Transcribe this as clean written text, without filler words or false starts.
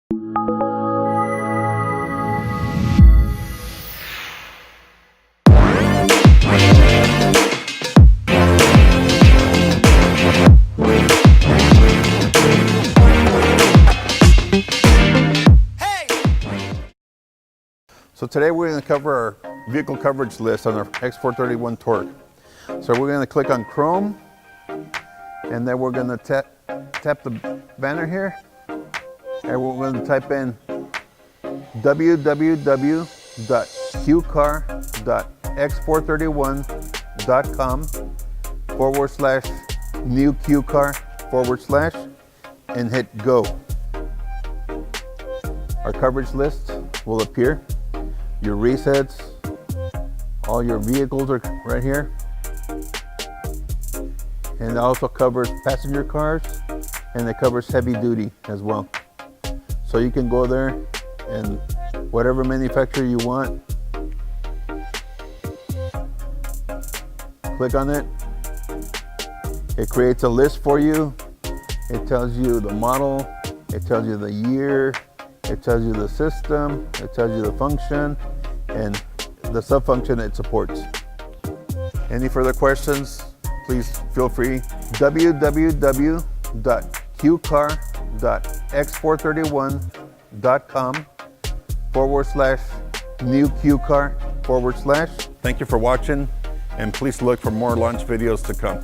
So today we're going to cover our vehicle coverage list on our X-431 Torque. So we're going to click on Chrome, and then we're going to tap the banner here, and we're going to type in www.x431.com/new QCar/ and hit go. Our coverage list will appear. Your resets, all your vehicles are right here. And it also covers passenger cars, and it covers heavy duty as well. So you can go there and whatever manufacturer you want, click on it. It creates a list for you. It tells you the model, it tells you the year, it tells you the system, it tells you the function, and the sub-function it supports. Any further questions, please feel free. www.x431.com/new QCar/. Thank you for watching, and please look for more launch videos to come.